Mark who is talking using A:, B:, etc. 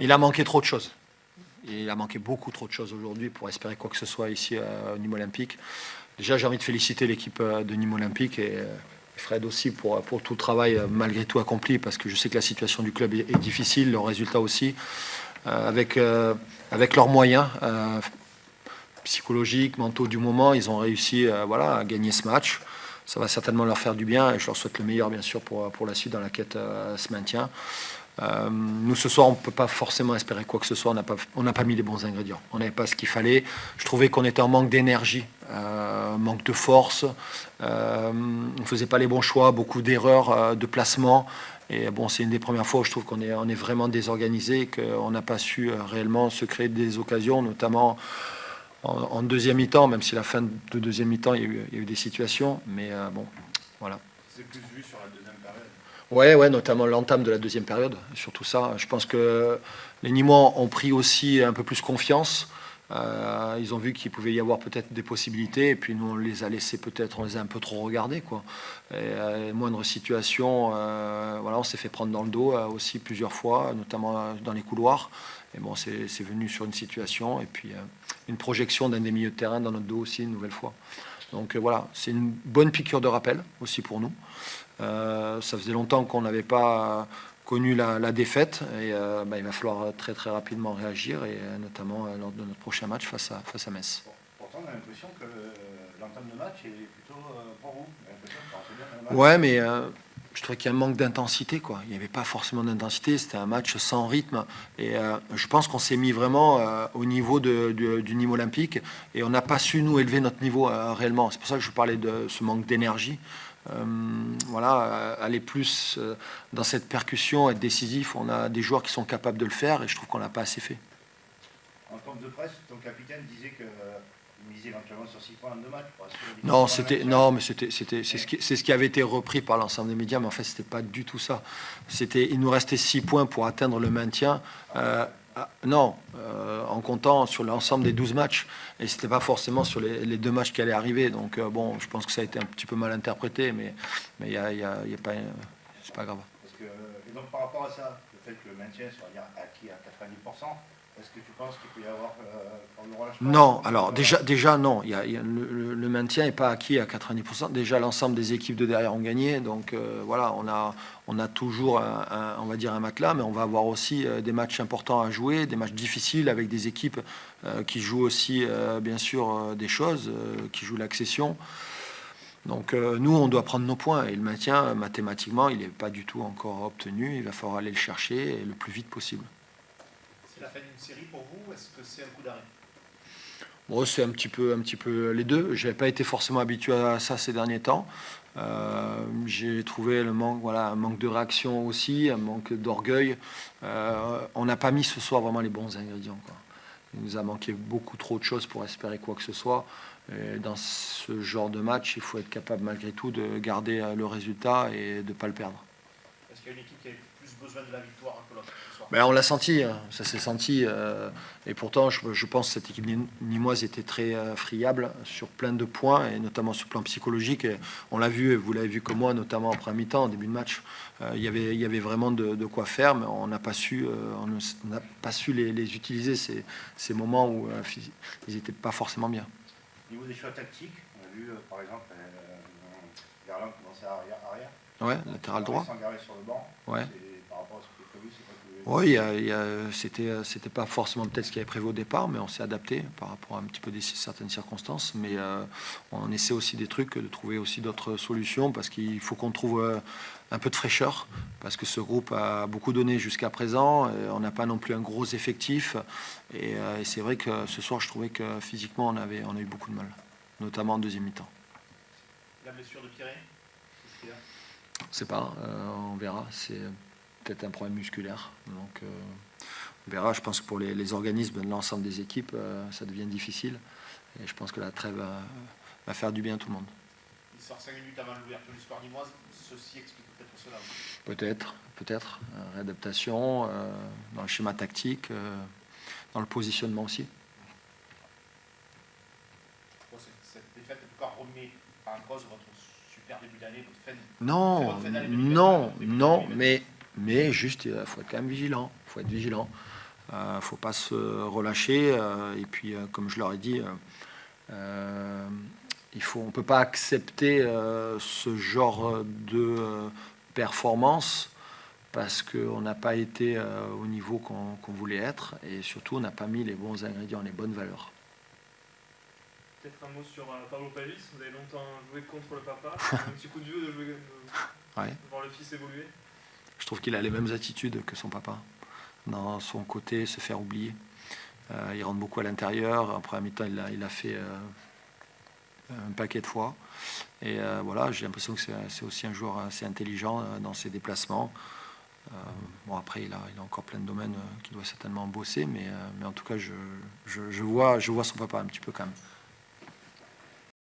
A: Il a manqué trop de choses. Il a manqué beaucoup trop de choses aujourd'hui pour espérer quoi que ce soit ici au Nîmes Olympique. Déjà, j'ai envie de féliciter l'équipe de Nîmes Olympique et Fred aussi pour tout le travail malgré tout accompli, parce que je sais que la situation du club est difficile, leurs résultats aussi, avec leurs moyens psychologiques, mentaux du moment. Ils ont réussi à gagner ce match. Ça va certainement leur faire du bien et je leur souhaite le meilleur, bien sûr, pour la suite dans la quête ce maintien. Nous ce soir on ne peut pas forcément espérer quoi que ce soit, on n'a pas mis les bons ingrédients, on n'avait pas ce qu'il fallait. Je trouvais qu'on était en manque d'énergie, manque de force, on ne faisait pas les bons choix, beaucoup d'erreurs de placement. Et bon, c'est une des premières fois où je trouve qu'on est vraiment désorganisé et qu'on n'a pas su réellement se créer des occasions, notamment en deuxième mi-temps, même si la fin de deuxième mi-temps il y a eu des situations, mais bon, voilà.
B: C'est plus vu sur la deuxième période.
A: Ouais, notamment l'entame de la deuxième période, surtout ça. Je pense que les Nîmois ont pris aussi un peu plus confiance. Ils ont vu qu'il pouvait y avoir peut-être des possibilités, et puis nous on les a laissés peut-être, on les a un peu trop regardés, quoi. Moindre situation, on s'est fait prendre dans le dos aussi plusieurs fois, notamment dans les couloirs. Et bon, c'est venu sur une situation, et puis une projection d'un des milieux de terrain dans notre dos aussi, une nouvelle fois. Donc voilà, c'est une bonne piqûre de rappel aussi pour nous. Ça faisait longtemps qu'on n'avait pas connu la défaite et il va falloir très très rapidement réagir, et notamment lors de notre prochain match face à Metz.
B: Pourtant on a l'impression que l'entame de match est plutôt pour vous.
A: Ouais, mais je trouvais qu'il y a un manque d'intensité, quoi. Il n'y avait pas forcément d'intensité, c'était un match sans rythme. Et je pense qu'on s'est mis vraiment au niveau du Nîmes Olympique, et on n'a pas su nous élever notre niveau réellement. C'est pour ça que je parlais de ce manque d'énergie. Aller plus dans cette percussion, être décisif. On a des joueurs qui sont capables de le faire, et je trouve qu'on l'a pas assez fait.
B: En termes de presse, ton capitaine disait que misait éventuellement sur 6 points en 2 matchs.
A: C'est ce qui avait été repris par l'ensemble des médias, mais en fait c'était pas du tout ça. Il nous restait 6 points pour atteindre le maintien. En comptant sur l'ensemble des 12 matchs, et c'était pas forcément sur les 2 matchs qui allaient arriver. Donc je pense que ça a été un petit peu mal interprété, mais y a pas, c'est pas grave.
B: Et donc par rapport à ça, le fait que le maintien soit acquis à 90%, est-ce que tu penses qu'il peut y avoir le relâchement?
A: Non, alors déjà non. Le maintien n'est pas acquis à 90%. Déjà, l'ensemble des équipes de derrière ont gagné. Donc on a toujours on va dire un matelas, mais on va avoir aussi des matchs importants à jouer, des matchs difficiles avec des équipes qui jouent aussi bien sûr des choses, qui jouent l'accession. Donc nous, on doit prendre nos points, et le maintien, mathématiquement, il n'est pas du tout encore obtenu. Il va falloir aller le chercher le plus vite possible.
C: C'est la fin d'une série pour vous, est-ce que c'est un coup d'arrêt?
A: Bon, c'est un petit peu les deux. Je n'avais pas été forcément habitué à ça ces derniers temps. J'ai trouvé un manque de réaction aussi, un manque d'orgueil. On n'a pas mis ce soir vraiment les bons ingrédients, quoi. Il nous a manqué beaucoup trop de choses pour espérer quoi que ce soit. Et dans ce genre de match, il faut être capable malgré tout de garder le résultat et de ne pas le perdre.
C: Est-ce qu'il y a une équipe qui a plus besoin de la victoire que l'autre ce soir?
A: On l'a senti, ça s'est senti. Et pourtant, je pense que cette équipe nîmoise était très friable sur plein de points, et notamment sur le plan psychologique. Et on l'a vu, et vous l'avez vu comme moi, notamment en première mi-temps, en début de match. Il y avait vraiment de quoi faire, mais on n'a pas su les utiliser, ces moments où ils n'étaient pas forcément bien.
B: Au niveau des choix tactiques, on a vu par exemple Verlaine commencer à arrière.
A: Ouais, latéral droit.
B: S'engarer sur le banc.
A: Ouais.
B: Par rapport à ce qui est prévu, c'est pas que
A: Oui, c'était pas forcément peut-être ce qui avait prévu au départ, mais on s'est adapté par rapport à un petit peu certaines circonstances. Mais on essaie aussi des trucs, de trouver aussi d'autres solutions, parce qu'il faut qu'on trouve un peu de fraîcheur, parce que ce groupe a beaucoup donné jusqu'à présent. On n'a pas non plus un gros effectif, et c'est vrai que ce soir, je trouvais que physiquement, on a eu beaucoup de mal, notamment en deuxième mi-temps.
C: La blessure de Piré, qu'est-ce qu'il a?
A: Je ne sais pas, on verra. C'est peut-être un problème musculaire. Donc on verra. Je pense que pour les organismes de l'ensemble des équipes, ça devient difficile. Et je pense que la trêve va faire du bien à tout le monde.
C: Il sort 5 minutes avant l'ouverture du Sport nîmoise. Ceci explique peut-être cela.
A: Peut-être. Réadaptation dans le schéma tactique, dans le positionnement aussi.
C: Cette défaite, en tout cas, remet en cause votre super début d'année, votre fin
A: Non, mais juste, il faut être quand même vigilant. Faut pas se relâcher. Et puis, comme je leur ai dit, on peut pas accepter ce genre de performance parce qu'on n'a pas été au niveau qu'on voulait être et surtout on n'a pas mis les bons ingrédients, les bonnes valeurs.
D: Peut-être un mot sur Pablo Pavis. Vous avez longtemps joué contre le papa. Un petit coup de vieux de voir le fils évoluer.
A: Je trouve qu'il a les mêmes attitudes que son papa. Dans son côté, se faire oublier. Il rentre beaucoup à l'intérieur. Après, à mi-temps, il a fait un paquet de fois. Et voilà, j'ai l'impression que c'est aussi un joueur assez intelligent dans ses déplacements. Bon, après, il a encore plein de domaines qu'il doit certainement bosser. Mais en tout cas, je vois son papa un petit peu quand même.